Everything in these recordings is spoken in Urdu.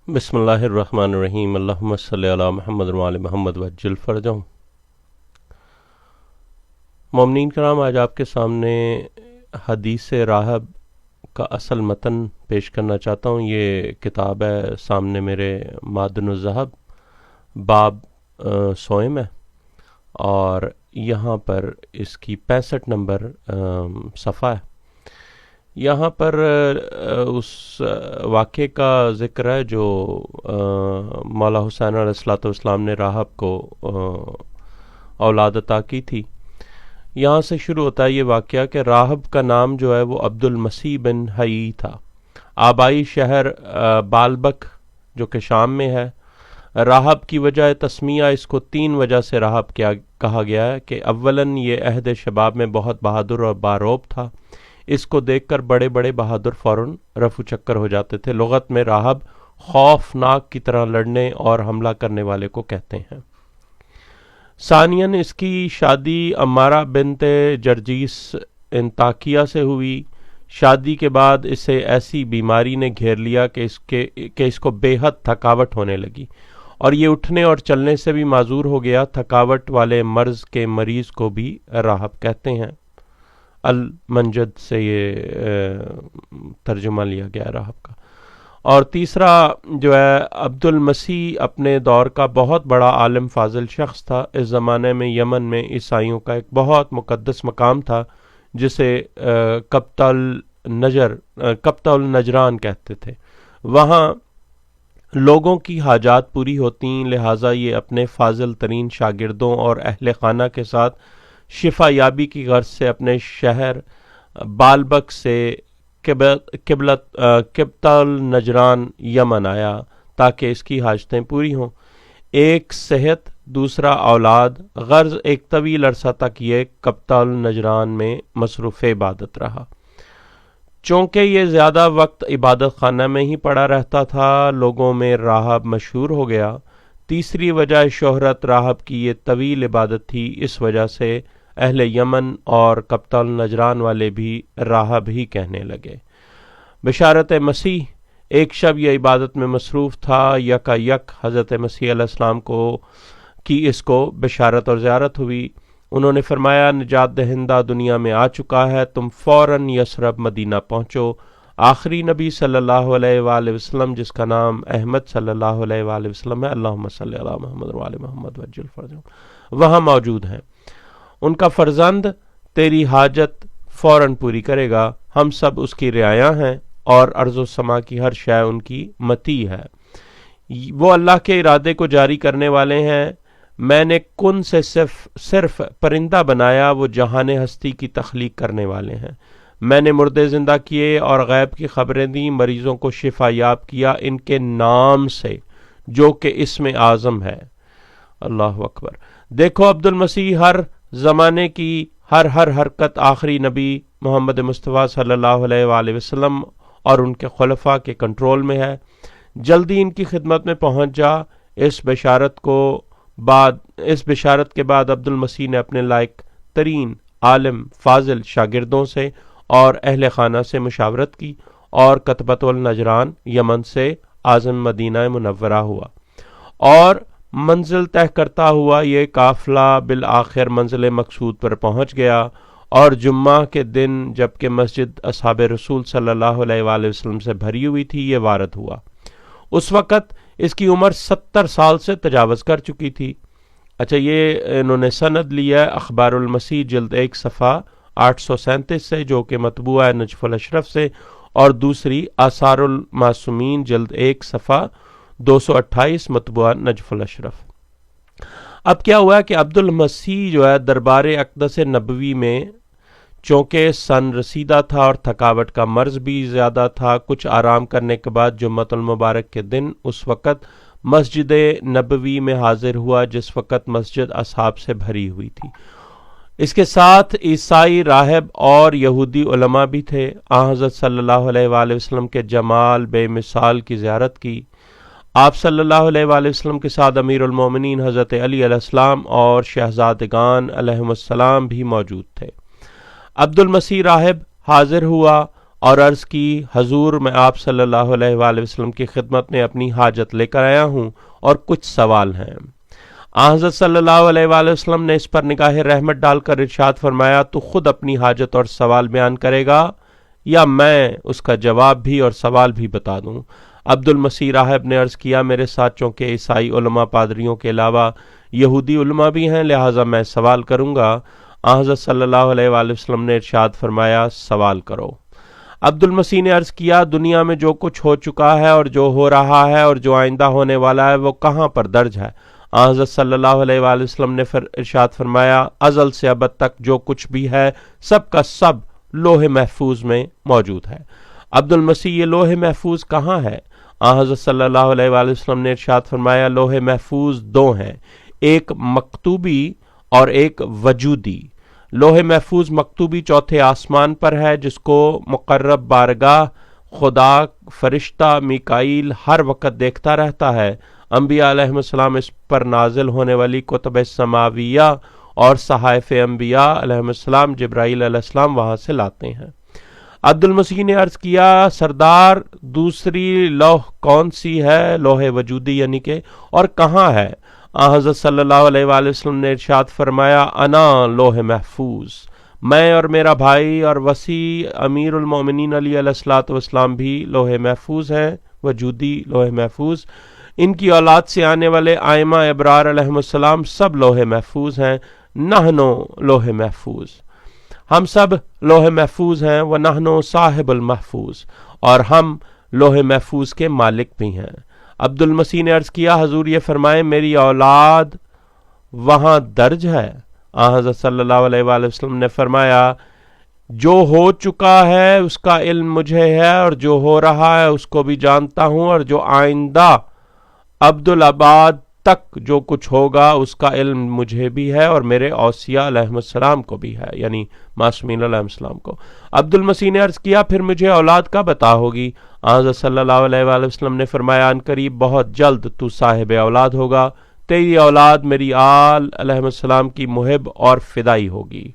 بسم اللہ الرحمن الرحیم، اللہم صلی علی محمد وعلی محمد وعجل فرجہم۔ مومنین کرام، آج آپ کے سامنے حدیث راہب کا اصل متن پیش کرنا چاہتا ہوں۔ یہ کتاب ہے سامنے میرے، معدن الذہب، باب سوئم ہے، اور یہاں پر اس کی 65 نمبر صفحہ ہے۔ یہاں پر اس واقعے کا ذکر ہے جو مولا حسین علیہ الصلوۃ والسلام نے راہب کو اولاد عطا کی تھی۔ یہاں سے شروع ہوتا ہے یہ واقعہ کہ راہب کا نام جو ہے وہ عبد المسیح بن حیی تھا۔ آبائی شہر بالبک جو کہ شام میں ہے۔ راہب کی وجہ تسمیہ اس کو 3 وجہ سے راہب کہا گیا ہے کہ اولاً یہ عہد شباب میں بہت بہادر اور باروب تھا۔ اس کو دیکھ کر بڑے بڑے بہادر فوراً رفو چکر ہو جاتے تھے۔ لغت میں راہب خوفناک کی طرح لڑنے اور حملہ کرنے والے کو کہتے ہیں۔ ثانیاً اس کی شادی عمارہ بنت جرجیس انطاکیہ سے ہوئی۔ شادی کے بعد اسے ایسی بیماری نے گھیر لیا کہ اس کو بے حد تھکاوٹ ہونے لگی، اور یہ اٹھنے اور چلنے سے بھی معذور ہو گیا۔ تھکاوٹ والے مرض کے مریض کو بھی راہب کہتے ہیں۔ المنجد سے یہ ترجمہ لیا گیا راہب کا۔ اور تیسرا جو ہے عبد المسیح اپنے دور کا بہت بڑا عالم فاضل شخص تھا۔ اس زمانے میں یمن میں عیسائیوں کا ایک بہت مقدس مقام تھا جسے قبطہ النجران کہتے تھے۔ وہاں لوگوں کی حاجات پوری ہوتی، لہٰذا یہ اپنے فاضل ترین شاگردوں اور اہل خانہ کے ساتھ شفا یابی کی غرض سے اپنے شہر بالبک سے قبطہ النجران یمن آیا تاکہ اس کی حاجتیں پوری ہوں۔ ایک صحت، دوسرا اولاد، غرض ایک طویل عرصہ تک یہ قبطہ النجران میں مصروف عبادت رہا۔ چونکہ یہ زیادہ وقت عبادت خانہ میں ہی پڑا رہتا تھا، لوگوں میں راہب مشہور ہو گیا۔ تیسری وجہ شہرت راہب کی یہ طویل عبادت تھی۔ اس وجہ سے اہل یمن اور قبطہ النجران والے بھی راہب ہی کہنے لگے۔ بشارت مسیح، ایک شب یہ عبادت میں مصروف تھا۔ یک حضرت مسیح علیہ السلام اس کو بشارت اور زیارت ہوئی۔ انہوں نے فرمایا، نجات دہندہ دنیا میں آ چکا ہے، تم فوراً یثرب مدینہ پہنچو۔ آخری نبی صلی اللہ علیہ وآلہ وسلم، جس کا نام احمد صلی اللہ علیہ وآلہ وسلم ہے، اللہم صلی علی محمد وآل محمد وعجل فرجہم، وہاں موجود ہیں۔ ان کا فرزند تیری حاجت فوراً پوری کرے گا۔ ہم سب اس کی رعایا ہیں، اور ارض و سما کی ہر شے ان کی متی ہے۔ وہ اللہ کے ارادے کو جاری کرنے والے ہیں۔ میں نے کن سے صرف پرندہ بنایا، وہ جہان ہستی کی تخلیق کرنے والے ہیں۔ میں نے مردے زندہ کیے اور غیب کی خبریں دیں، مریضوں کو شفا یاب کیا ان کے نام سے جو کہ اسم اعظم ہے۔ اللہ اکبر۔ دیکھو، عبد المسیح ہر زمانے کی ہر حرکت آخری نبی محمد مصطفیٰ صلی اللہ علیہ وآلہ وسلم اور ان کے خلفاء کے کنٹرول میں ہے۔ جلدی ان کی خدمت میں پہنچ جا۔ اس بشارت کے بعد عبد المسیح نے اپنے لائق ترین عالم فاضل شاگردوں سے اور اہل خانہ سے مشاورت کی، اور قبطہ النجران یمن سے عازم مدینہ منورہ ہوا، اور منزل طے کرتا ہوا یہ قافلہ بالآخر منزل مقصود پر پہنچ گیا۔ اور جمعہ کے دن جبکہ مسجد اصحاب رسول صلی اللہ علیہ وآلہ وسلم سے بھری ہوئی تھی، یہ وارد ہوا۔ اس وقت اس کی عمر 70 سال سے تجاوز کر چکی تھی۔ اچھا، یہ انہوں نے سند لیا ہے اخبار المسیح جلد 1 صفحہ 837 سے، جو کہ مطبوع ہے نجف الاشرف سے، اور دوسری آثار المعصومین جلد 1 صفحہ 228 مطبوعہ نجف الاشرف۔ اب کیا ہوا کہ عبد المسیح جو ہے دربار اقدس نبوی میں، چونکہ سن رسیدہ تھا اور تھکاوٹ کا مرض بھی زیادہ تھا، کچھ آرام کرنے کے بعد جمعۃ المبارک کے دن اس وقت مسجد نبوی میں حاضر ہوا جس وقت مسجد اصحاب سے بھری ہوئی تھی۔ اس کے ساتھ عیسائی راہب اور یہودی علماء بھی تھے۔ حضرت صلی اللہ علیہ وآلہ وسلم کے جمال بے مثال کی زیارت کی۔ آپ صلی اللہ علیہ وآلہ وسلم کے ساتھ امیر المومنین حضرت علی علیہ السلام اور شہزادگان علیہم السلام بھی موجود تھے۔ عبد المسیح راہب حاضر ہوا اور عرض کی حضور میں آپ صلی اللہ علیہ وآلہ وسلم کی خدمت میں اپنی حاجت لے کر آیا ہوں اور کچھ سوال ہیں۔ حضرت صلی اللہ علیہ وآلہ وسلم نے اس پر نگاہ رحمت ڈال کر ارشاد فرمایا تو خود اپنی حاجت اور سوال بیان کرے گا یا میں اس کا جواب بھی اور سوال بھی بتا دوں؟ عبد المسیح راہب نے عرض کیا میرے ساتھ چونکہ عیسائی علماء پادریوں کے علاوہ یہودی علماء بھی ہیں لہٰذا میں سوال کروں گا۔ حضرت صلی اللہ علیہ وآلہ وسلم نے ارشاد فرمایا سوال کرو۔ عبد المسیح نے عرض کیا دنیا میں جو کچھ ہو چکا ہے اور جو ہو رہا ہے اور جو آئندہ ہونے والا ہے وہ کہاں پر درج ہے؟ حضرت صلی اللہ علیہ وآلہ وسلم نے ارشاد فرمایا ازل سے ابد تک جو کچھ بھی ہے سب کا سب لوح محفوظ میں موجود ہے۔ عبد المسیح یہ لوح محفوظ کہاں ہے؟ حضرت صلی اللہ علیہ وآلہ وسلم نے ارشاد فرمایا لوح محفوظ دو ہیں، ایک مکتوبی اور ایک وجودی۔ لوح محفوظ مکتوبی چوتھے آسمان پر ہے جس کو مقرب بارگاہ خدا فرشتہ میکائیل ہر وقت دیکھتا رہتا ہے۔ انبیاء علیہ السلام اس پر نازل ہونے والی کتب سماویہ اور صحائف انبیاء علیہ السلام جبرائیل علیہ السلام وہاں سے لاتے ہیں۔ عبد المسیح نے عرض کیا سردار دوسری لوح کون سی ہے؟ لوح وجودی یعنی کہ اور کہاں ہے؟ حضرت صلی اللہ علیہ وآلہ وسلم نے ارشاد فرمایا انا لوح محفوظ، میں اور میرا بھائی اور وسیع امیر المومنین علی علیہ الصلوۃ والسلام بھی لوح محفوظ ہیں، وجودی لوح محفوظ۔ ان کی اولاد سے آنے والے ائمہ ابرار علیہ السلام سب لوح محفوظ ہیں، نحنو لوح محفوظ، ہم سب لوح محفوظ ہیں، ونحنو صاحب المحفوظ، اور ہم لوح محفوظ کے مالک بھی ہیں۔ عبد المسیح نے عرض کیا حضور یہ فرمائیں میری اولاد وہاں درج ہے؟ حضرت صلی اللہ علیہ وآلہ وسلم نے فرمایا جو ہو چکا ہے اس کا علم مجھے ہے اور جو ہو رہا ہے اس کو بھی جانتا ہوں، اور جو آئندہ عبدالآباد تک جو کچھ ہوگا اس کا علم مجھے بھی ہے اور میرے اوصیاء علیہ السلام کو بھی ہے، یعنی معصومین علیہ السلام کو۔ عبد المسیح نے عرض کیا پھر مجھے اولاد کب عطا ہوگی؟ حضرت صلی اللہ علیہ وآلہ وسلم نے فرمایا ان قریب بہت جلد تو صاحب اولاد ہوگا، تیری اولاد میری آل علیہ السلام کی محب اور فدائی ہوگی۔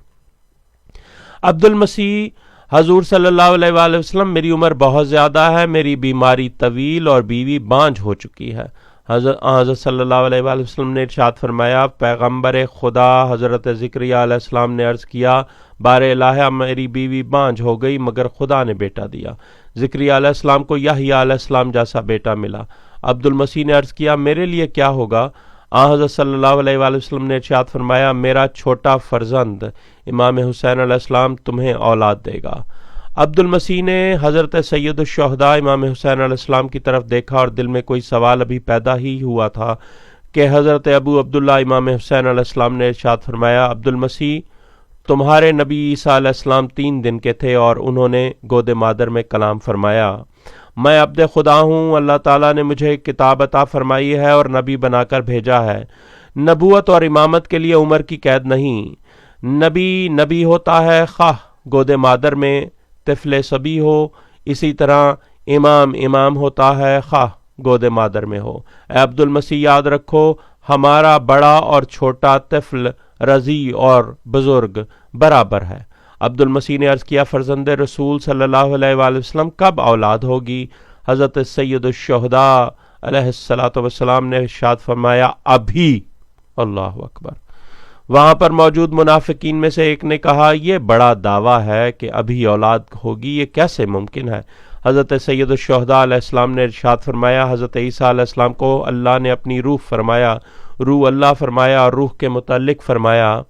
عبد المسیح حضور صلی اللہ علیہ وآلہ وسلم میری عمر بہت زیادہ ہے، میری بیماری طویل اور بیوی بانجھ ہو چکی ہے۔ حضرت صلی اللہ علیہ وآلہ وسلم نے ارشاد فرمایا پیغمبر خدا حضرت زکریا علیہ السلام نے عرض کیا بار الہ میری بیوی بانجھ ہو گئی مگر خدا نے بیٹا دیا۔ زکریا علیہ السلام کو یحییٰ علیہ السلام جیسا بیٹا ملا۔ عبد المسیح نے عرض کیا میرے لیے کیا ہوگا؟ حضرت صلی اللہ علیہ وآلہ وسلم نے ارشاد فرمایا میرا چھوٹا فرزند امام حسین علیہ السلام تمہیں اولاد دے گا۔ عبد المسیح نے حضرت سید الشہداء امام حسین علیہ السلام کی طرف دیکھا اور دل میں کوئی سوال ابھی پیدا ہی ہوا تھا کہ حضرت ابو عبداللہ امام حسین علیہ السلام نے ارشاد فرمایا عبد المسیح تمہارے نبی عیسیٰ علیہ السلام 3 دن کے تھے اور انہوں نے گود مادر میں کلام فرمایا، میں عبد خدا ہوں، اللہ تعالیٰ نے مجھے کتاب عطا فرمائی ہے اور نبی بنا کر بھیجا ہے۔ نبوت اور امامت کے لیے عمر کی قید نہیں، نبی ہوتا ہے خواہ گود مادر میں طفل صبی ہو، اسی طرح امام ہوتا ہے خواہ گود مادر میں ہو۔ اے عبد المسیح یاد رکھو ہمارا بڑا اور چھوٹا طفل رضیع اور بزرگ برابر ہے۔ عبد المسیح نے عرض کیا فرزند رسول صلی اللہ علیہ وآلہ وسلم کب اولاد ہوگی؟ حضرت سید الشہداء علیہ السلام نے ارشاد فرمایا ابھی۔ اللہ اکبر۔ وہاں پر موجود منافقین میں سے ایک نے کہا یہ بڑا دعویٰ ہے کہ ابھی اولاد ہوگی، یہ کیسے ممکن ہے؟ حضرت سید الشہداء علیہ السلام نے ارشاد فرمایا حضرت عیسیٰ علیہ السلام کو اللہ نے اپنی روح فرمایا، روح اللہ فرمایا اور روح کے متعلق فرمایا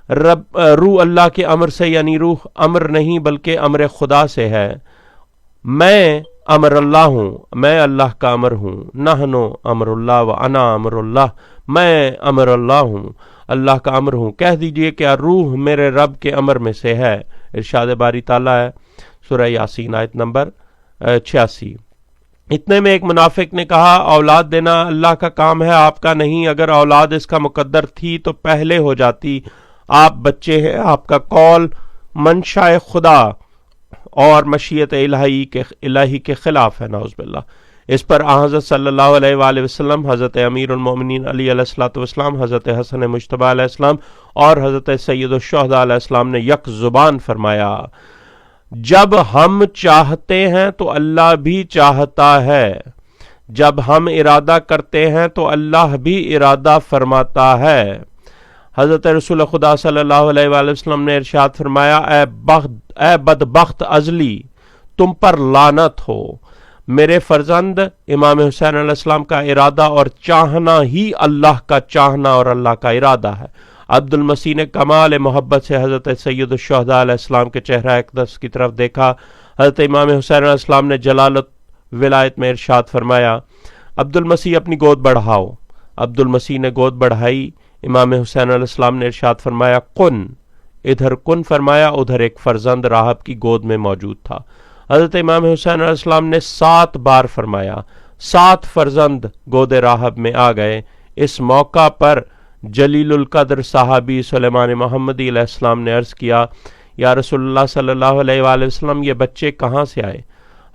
روح اللہ کے امر سے، یعنی روح امر نہیں بلکہ امر خدا سے ہے۔ میں امر اللہ ہوں، میں اللہ کا امر ہوں، نحنو امر اللہ و انا امر اللہ، میں امر اللہ ہوں، اللہ کا امر ہوں۔ کہہ دیجئے کہ روح میرے رب کے امر میں سے ہے۔ ارشاد باری تعالیٰ ہے سورہ یاسین آیت نمبر 86۔ اتنے میں ایک منافق نے کہا اولاد دینا اللہ کا کام ہے، آپ کا نہیں، اگر اولاد اس کا مقدر تھی تو پہلے ہو جاتی، آپ بچے ہیں، آپ کا قول منشاء خدا اور مشیت الہی کے خلاف ہے، نعوذ باللہ۔ اس پر حضرت صلی اللہ علیہ وآلہ وسلم، حضرت امیر المومنین علی علیہ الصلوۃ والسلام، حضرت حسن مجتبی علیہ السلام اور حضرت سید الشہداء علیہ السلام نے یک زبان فرمایا جب ہم چاہتے ہیں تو اللہ بھی چاہتا ہے، جب ہم ارادہ کرتے ہیں تو اللہ بھی ارادہ فرماتا ہے۔ حضرت رسول خدا صلی اللہ علیہ وآلہ وسلم نے ارشاد فرمایا، اے بدبخت ازلی، تم پر لعنت ہو، میرے فرزند امام حسین علیہ السلام کا ارادہ اور چاہنا ہی اللہ کا چاہنا اور اللہ کا ارادہ ہے۔ عبد المسیح نے کمال محبت سے حضرت سید الشہداء علیہ السلام کے چہرہ اقدس کی طرف دیکھا۔ حضرت امام حسین علیہ السلام نے جلالت ولایت میں ارشاد فرمایا، عبد المسیح اپنی گود بڑھاؤ۔ عبد المسیح نے گود بڑھائی۔ امام حسین علیہ السلام نے ارشاد فرمایا، کن، ادھر کن فرمایا، ادھر ایک فرزند راہب کی گود میں موجود تھا۔ حضرت امام حسین علیہ السلام نے 7 بار فرمایا، 7 فرزند گود راہب میں آ گئے۔ اس موقع پر جلیل القدر صحابی سلیمان محمدی علیہ السلام نے عرض کیا، یا رسول اللہ صلی اللہ علیہ وآلہ وسلم، یہ بچے کہاں سے آئے؟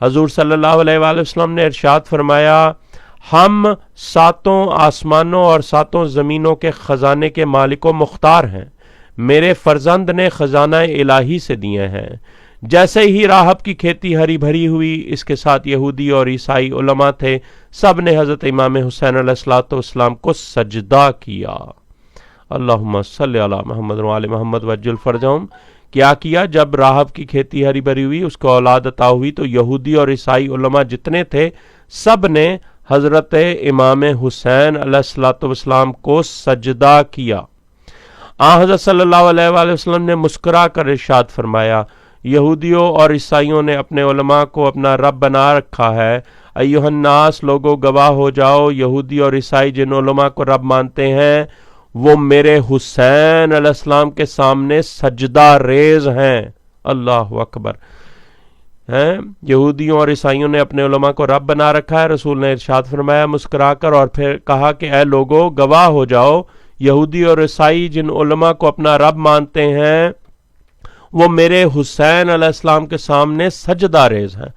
حضور صلی اللہ علیہ وآلہ وسلم نے ارشاد فرمایا، ہم 7 آسمانوں اور 7 زمینوں کے خزانے کے مالک و مختار ہیں، میرے فرزند نے خزانہ الہی سے دیے ہیں۔ جیسے ہی راہب کی کھیتی ہری بھری ہوئی، اس کے ساتھ یہودی اور عیسائی علماء تھے، سب نے حضرت امام حسین علیہ السلام کو سجدہ کیا۔ اللہم صلی علی محمد وعلی محمد وعجل فرجہم۔ کیا کیا؟ جب راہب کی کھیتی ہری بھری ہوئی، اس کو اولاد عطا ہوئی، تو یہودی اور عیسائی علماء جتنے تھے سب نے حضرت امام حسین علیہ السلام کو سجدہ کیا۔ حضرت صلی اللہ علیہ وآلہ وسلم نے مسکرا کر ارشاد فرمایا، یہودیوں اور عیسائیوں نے اپنے علماء کو اپنا رب بنا رکھا ہے۔ ایھا الناس، لوگو گواہ ہو جاؤ، یہودی اور عیسائی جن علماء کو رب مانتے ہیں وہ میرے حسین علیہ السلام کے سامنے سجدہ ریز ہیں۔ اللہ اکبر۔ یہودیوں اور عیسائیوں نے اپنے علماء کو رب بنا رکھا ہے۔ رسول نے ارشاد فرمایا مسکرا کر، اور پھر کہا کہ اے لوگو گواہ ہو جاؤ، یہودی اور عیسائی جن علماء کو اپنا رب مانتے ہیں وہ میرے حسین علیہ السلام کے سامنے سجدہ ریز ہیں۔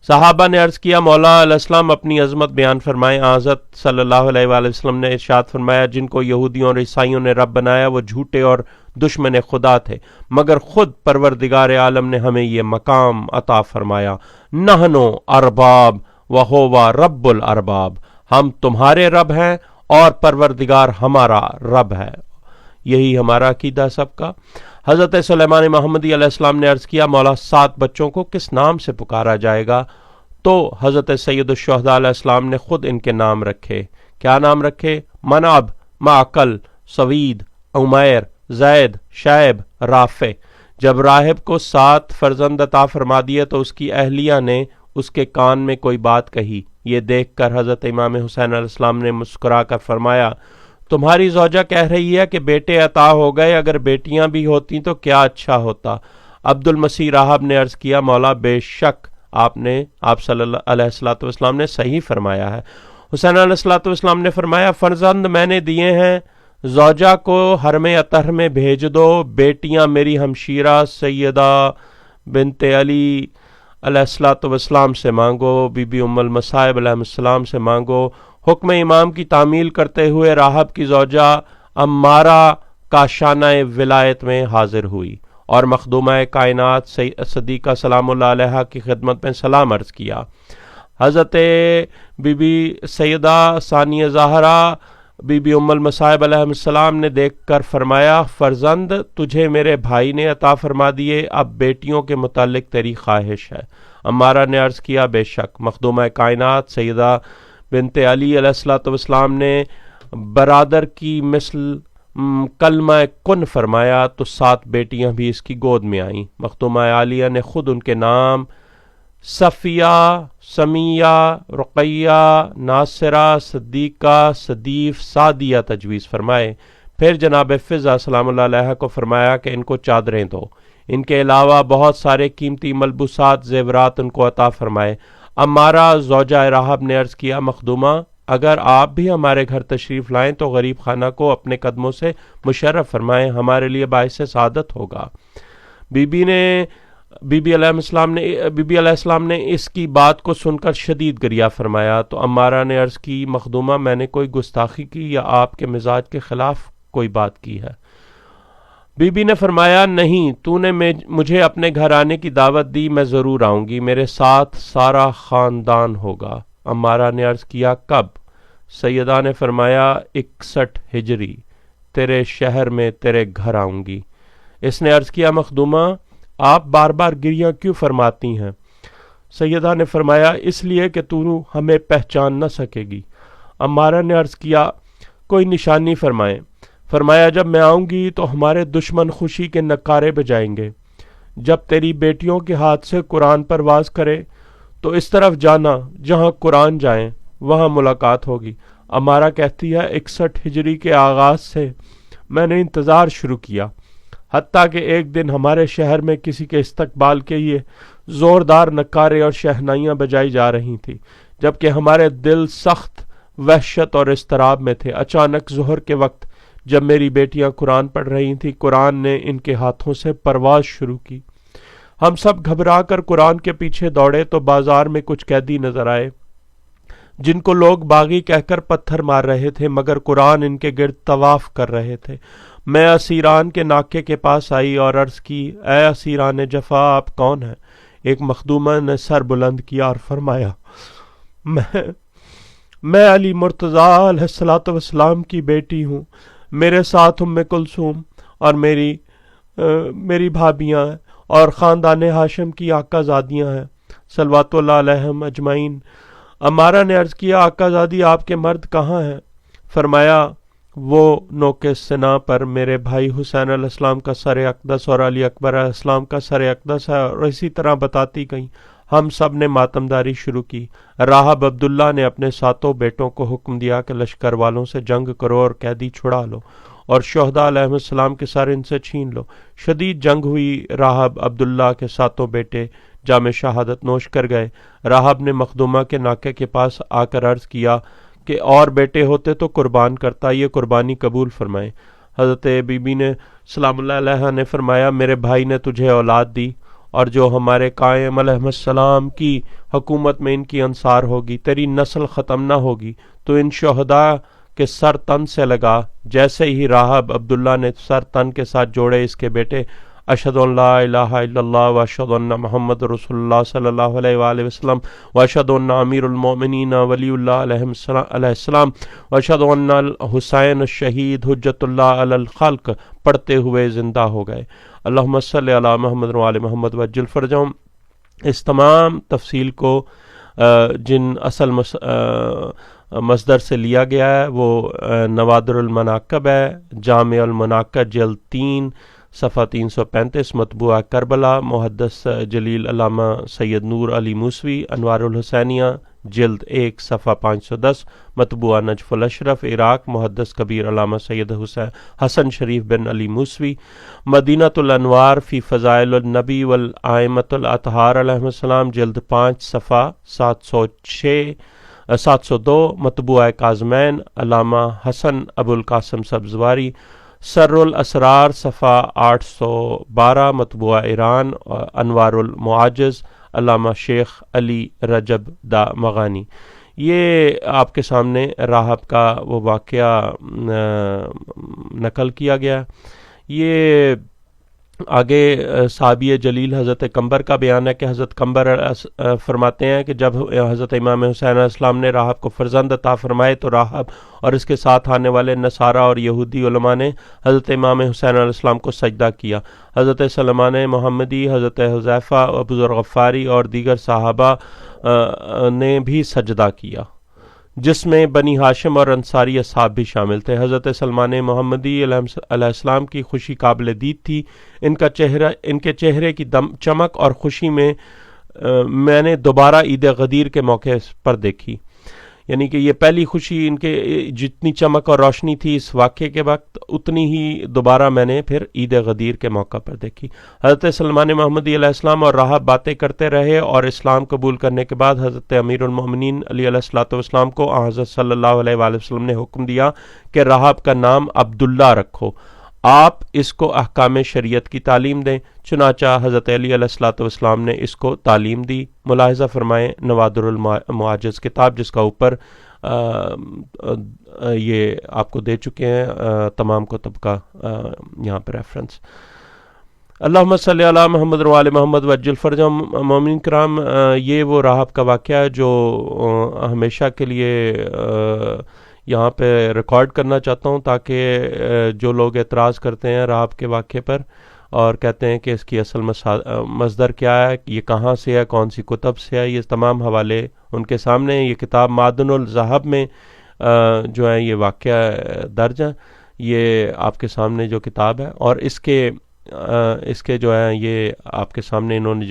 صحابہ نے عرض کیا، مولا علیہ السلام اپنی عظمت بیان فرمائیں۔ حضرت صلی اللہ علیہ وآلہ وسلم نے ارشاد فرمایا، جن کو یہودیوں اور عیسائیوں نے رب بنایا وہ جھوٹے اور دشمن خدا تھے، مگر خود پروردگار عالم نے ہمیں یہ مقام عطا فرمایا، نحنو ارباب وہو رب الارباب، ہم تمہارے رب ہیں اور پروردگار ہمارا رب ہے۔ یہی ہمارا عقیدہ سب کا۔ حضرت سلیمان محمدی علیہ السلام نے عرض کیا، مولا 7 بچوں کو کس نام سے پکارا جائے گا؟ تو حضرت سید الشہداء علیہ السلام نے خود ان کے نام رکھے۔ کیا نام رکھے؟ مناب، معقل، سوید، عمیر، زید، شعیب، رافع۔ جب راہب کو 7 فرزند عطا فرما دیے تو اس کی اہلیہ نے اس کے کان میں کوئی بات کہی۔ یہ دیکھ کر حضرت امام حسین علیہ السلام نے مسکرا کر فرمایا، تمہاری زوجہ کہہ رہی ہے کہ بیٹے عطا ہو گئے، اگر بیٹیاں بھی ہوتی تو کیا اچھا ہوتا۔ عبد المسیح راہب نے عرض کیا، مولا بے شک آپ صلی اللہ علیہ وسلم نے صحیح فرمایا ہے۔ حسین علیہ السلام نے فرمایا، فرزند میں نے دیے ہیں، زوجہ کو حرم اطہر میں بھیج دو، بیٹیاں میری ہمشیرہ سیدہ بنت علی علیہ السلام سے مانگو، بی بی ام المصائب علیہ السلام سے مانگو۔ حکم امام کی تعمیل کرتے ہوئے راہب کی زوجہ عمارہ کاشانہ ولایت میں حاضر ہوئی اور مخدومہ کائنات صدیقہ سلام اللہ علیہ کی خدمت میں سلام عرض کیا۔ حضرت بی بی سیدہ ثانیہ زہرا بی بی ام المصائب علیہ السلام نے دیکھ کر فرمایا، فرزند تجھے میرے بھائی نے عطا فرما دیے، اب بیٹیوں کے متعلق تیری خواہش ہے۔ عمارہ نے عرض کیا، بے شک۔ مخدومہ کائنات سیدہ بنت علی علیہ السلام نے برادر کی مثل کلمہ کن فرمایا تو 7 بیٹیاں بھی اس کی گود میں آئیں۔ مخدومہ عالیہ نے خود ان کے نام صفیہ، سمیہ، رقیہ، ناصرہ، صدیقہ، صدیف، سعدیہ تجویز فرمائے۔ پھر جناب فضہ سلام اللہ علیہ کو فرمایا کہ ان کو چادریں دو۔ ان کے علاوہ بہت سارے قیمتی ملبوسات، زیورات ان کو عطا فرمائے۔ عمارہ زوجہ راہب نے عرض کیا، مخدومہ اگر آپ بھی ہمارے گھر تشریف لائیں تو غریب خانہ کو اپنے قدموں سے مشرف فرمائیں، ہمارے لیے باعث سعادت ہوگا۔ بی بی علیہ السلام نے اس کی بات کو سن کر شدید گریہ فرمایا تو عمارہ نے عرض کی، مخدومہ میں نے کوئی گستاخی کی یا آپ کے مزاج کے خلاف کوئی بات کی ہے؟ بی بی نے فرمایا نہیں، تو نے مجھے اپنے گھر آنے کی دعوت دی، میں ضرور آؤں گی، میرے ساتھ سارا خاندان ہوگا۔ عمارہ نے عرض کیا کب؟ سیدہ نے فرمایا 61 ہجری، تیرے شہر میں تیرے گھر آؤں گی۔ اس نے عرض کیا مخدومہ آپ بار بار گریاں کیوں فرماتی ہیں؟ سیدہ نے فرمایا اس لیے کہ تو ہمیں پہچان نہ سکے گی۔ عمارہ نے عرض کیا کوئی نشانی فرمائیں۔ فرمایا جب میں آؤں گی تو ہمارے دشمن خوشی کے نعرے بجائیں گے۔ جب تیری بیٹیوں کے ہاتھ سے قرآن پرواز کرے تو اس طرف جانا جہاں قرآن جائیں، وہاں ملاقات ہوگی۔ عمارہ کہتی ہے 61 ہجری کے آغاز سے میں نے انتظار شروع کیا، حتیٰ کہ ایک دن ہمارے شہر میں کسی کے استقبال کے لیے زوردار نعرے اور شہنائیاں بجائی جا رہی تھیں، جبکہ ہمارے دل سخت وحشت اور اضطراب میں تھے۔ اچانک ظہر کے وقت جب میری بیٹیاں قرآن پڑھ رہی تھیں، قرآن نے ان کے ہاتھوں سے پرواز شروع کی۔ ہم سب گھبرا کر قرآن کے پیچھے دوڑے تو بازار میں کچھ قیدی نظر آئے جن کو لوگ باغی کہہ کر پتھر مار رہے تھے، مگر قرآن ان کے گرد طواف کر رہے تھے۔ میں اسیران کے ناکے کے پاس آئی اور عرض کی اے اسیران جفا آپ کون ہیں؟ ایک مخدومہ نے سر بلند کیا اور فرمایا میں علی مرتضیٰ علیہ الصلوۃ والسلام کی بیٹی ہوں، میرے ساتھ ام کلثوم اور میری بھابیاں ہیں اور خاندان ہاشم کی آقا زادیاں ہیں صلوات اللہ علیہم اجمعین۔ عمارہ نے عرض کیا آقا زادی آپ کے مرد کہاں ہیں؟ فرمایا وہ نوک سنا پر میرے بھائی حسین علیہ السلام کا سر اقدس اور علی اکبر علیہ السلام کا سر اقدس ہے، اور اسی طرح بتاتی گئیں۔ ہم سب نے ماتمداری شروع کی۔ راہب عبداللہ نے اپنے 7 بیٹوں کو حکم دیا کہ لشکر والوں سے جنگ کرو اور قیدی چھڑا لو، اور شہداء علیہ السلام کے سر ان سے چھین لو۔ شدید جنگ ہوئی۔ راہب عبداللہ کے 7 بیٹے جام شہادت نوش کر گئے۔ راہب نے مخدومہ کے ناکے کے پاس آ کر عرض کیا کہ اور بیٹے ہوتے تو قربان کرتا، یہ قربانی قبول فرمائیں۔ حضرت بی بی نے سلام اللہ علیہ نے فرمایا میرے بھائی نے تجھے اولاد دی، اور جو ہمارے قائم علیہ السلام کی حکومت میں ان کی انصار ہوگی، تیری نسل ختم نہ ہوگی، تو ان شہداء کے سر تن سے لگا۔ جیسے ہی راہب عبداللہ نے سر تن کے ساتھ جوڑے، اس کے بیٹے اشہد ان لا الہ الا اللہ واشہد ان محمد رسول اللہ صلی اللہ علیہ وآلہ وسلم واشہد ان امیر المؤمنین ولی اللہ علیہ السلام واشہد ان الحسین الشہید حجت اللہ علی الخلق پڑھتے ہوئے زندہ ہو گئے۔ اللہم صلی علی محمد وعلی محمد وعجل فرجہم۔ اس تمام تفصیل کو جن اصل مصدر سے لیا گیا ہے وہ نوادر المناقب ہے، جامع المناقب جلد 3 صفحہ 335، مطبوعہ کربلا، محدث جلیل علامہ سید نور علی موسوی، انوار الحسینیہ جلد 1 صفحہ 510، مطبوعہ نجف الاشرف عراق، محدث کبیر علامہ سید حسن شریف بن علی موسوی، مدینۃ الانوار فی فضائل النبی والائمۃ الاطہار علیہ السلام جلد 5 صفحہ 702، مطبوعہ کاظمین علامہ حسن ابو القاسم سبزواری، سر الاسرار صفحہ 812، مطبوعہ ایران، انوار المعاجز علامہ شیخ علی رجب دا مغانی۔ یہ آپ کے سامنے راہب کا وہ واقعہ نقل کیا گیا۔ یہ آگے صحابی جلیل حضرت قنبر کا بیان ہے کہ حضرت قنبر فرماتے ہیں کہ جب حضرت امام حسین علیہ السلام نے راہب کو فرزند عطا فرمائے تو راہب اور اس کے ساتھ آنے والے نصارہ اور یہودی علماء نے حضرت امام حسین علیہ السلام کو سجدہ کیا۔ حضرت سلمان محمدی، حضرت حذیفہ، ابو ذر غفاری اور دیگر صحابہ نے بھی سجدہ کیا، جس میں بنی ہاشم اور انصاری اصحاب بھی شامل تھے۔ حضرت سلمان محمدی علیہ السلام کی خوشی قابل دید تھی۔ ان کے چہرے کی چمک اور خوشی میں نے دوبارہ عید غدیر کے موقع پر دیکھی، یعنی کہ یہ پہلی خوشی ان کے جتنی چمک اور روشنی تھی اس واقعے کے وقت، اتنی ہی دوبارہ میں نے پھر عید غدیر کے موقع پر دیکھی۔ حضرت سلمان محمدی علیہ السلام اور راہب باتیں کرتے رہے، اور اسلام قبول کرنے کے بعد حضرت امیر المؤمنین علی علیہ الصلوۃ والسلام کو حضرت صلی اللہ علیہ وآلہ وسلم نے حکم دیا کہ راہب کا نام عبداللہ رکھو، آپ اس کو احکام شریعت کی تعلیم دیں۔ چنانچہ حضرت علی علیہ الصلوۃ والسلام نے اس کو تعلیم دی۔ ملاحظہ فرمائیں نوادر المعاجز کتاب، جس کا اوپر یہ آپ کو دے چکے ہیں تمام کتب کا یہاں پہ ریفرنس۔ اللہم صلی علی محمد و آل محمد وعجل فرجہم۔ مومنین کرام، یہ وہ راہب کا واقعہ ہے جو ہمیشہ کے لیے یہاں پہ ریکارڈ کرنا چاہتا ہوں، تاکہ جو لوگ اعتراض کرتے ہیں راہب کے واقعے پر اور کہتے ہیں کہ اس کی اصل مصدر کیا ہے، یہ کہاں سے ہے، کون سی کتب سے ہے، یہ تمام حوالے ان کے سامنے ہیں۔ یہ کتاب معدن الذہب میں جو ہے یہ واقعہ درج ہے، یہ آپ کے سامنے جو کتاب ہے، اور اس کے جو ہے یہ آپ کے سامنے انہوں نے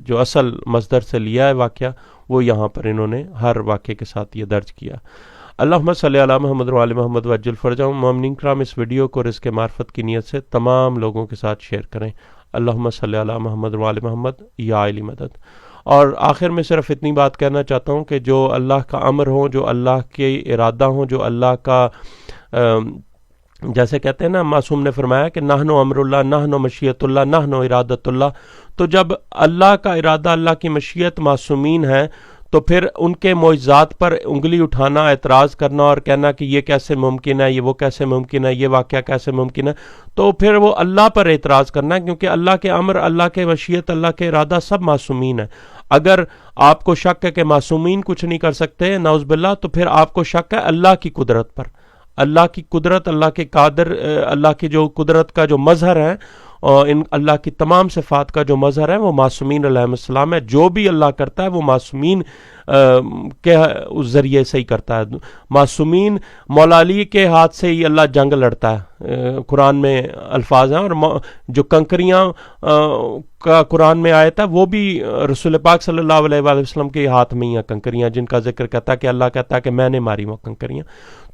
جو اصل مصدر سے لیا ہے واقعہ، وہ یہاں پر انہوں نے ہر واقعے کے ساتھ یہ درج کیا۔ اللہم صلی علی محمد و آل محمد وعجل فرجہم۔ مومنین کرام، اس ویڈیو کو رزق معرفت کی نیت سے تمام لوگوں کے ساتھ شیئر کریں۔ اللہم صلی علی محمد و آل محمد یا علی مدد۔ اور آخر میں صرف اتنی بات کہنا چاہتا ہوں کہ جو اللہ کا امر ہو، جو اللہ کے ارادہ ہوں، جو اللہ کا جیسے کہتے ہیں نا، معصوم نے فرمایا کہ نحن امر اللہ، نحن مشیت اللہ، نحن ارادت اللہ۔ تو جب اللہ کا ارادہ، اللہ کی مشیت معصومین ہے، تو پھر ان کے معجزات پر انگلی اٹھانا، اعتراض کرنا اور کہنا کہ یہ کیسے ممکن ہے، یہ وہ کیسے ممکن ہے، یہ واقعہ کیسے ممکن ہے، تو پھر وہ اللہ پر اعتراض کرنا ہے، کیونکہ اللہ کے امر، اللہ کے مشیت، اللہ کے ارادہ سب معصومین ہے۔ اگر آپ کو شک ہے کہ معصومین کچھ نہیں کر سکتے، نعوذ باللہ، تو پھر آپ کو شک ہے اللہ کی قدرت پر۔ اللہ کی قدرت، اللہ کے قادر، اللہ کی جو قدرت کا جو مظہر ہے، اور ان اللہ کی تمام صفات کا جو مظہر ہے، وہ معصومین علیہ السلام ہے۔ جو بھی اللہ کرتا ہے وہ معصومین کے اس ذریعے سے ہی کرتا ہے۔ معصومین، مولا علی کے ہاتھ سے ہی اللہ جنگ لڑتا ہے، قرآن میں الفاظ ہیں، اور جو کنکریاں کا قرآن میں آیت ہے، وہ بھی رسول پاک صلی اللہ علیہ وآلہ وسلم کے ہاتھ میں ہی ہیں کنکریاں، جن کا ذکر کہتا ہے کہ اللہ کہتا ہے کہ میں نے ماری وہ کنکریاں۔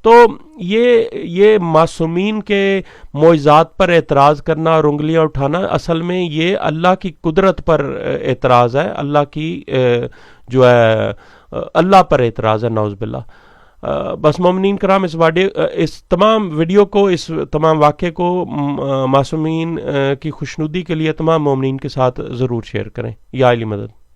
تو یہ معصومین کے معجزات پر اعتراض کرنا اور انگلیاں اٹھانا، اصل میں یہ اللہ کی قدرت پر اعتراض ہے، اللہ کی جو ہے اللہ پر اعتراض ہے، نعوذ باللہ۔ بس مومنین کرام، اس تمام ویڈیو کو، اس تمام واقعے کو معصومین کی خوشنودی کے لیے تمام مومنین کے ساتھ ضرور شیئر کریں۔ یا علی مدد۔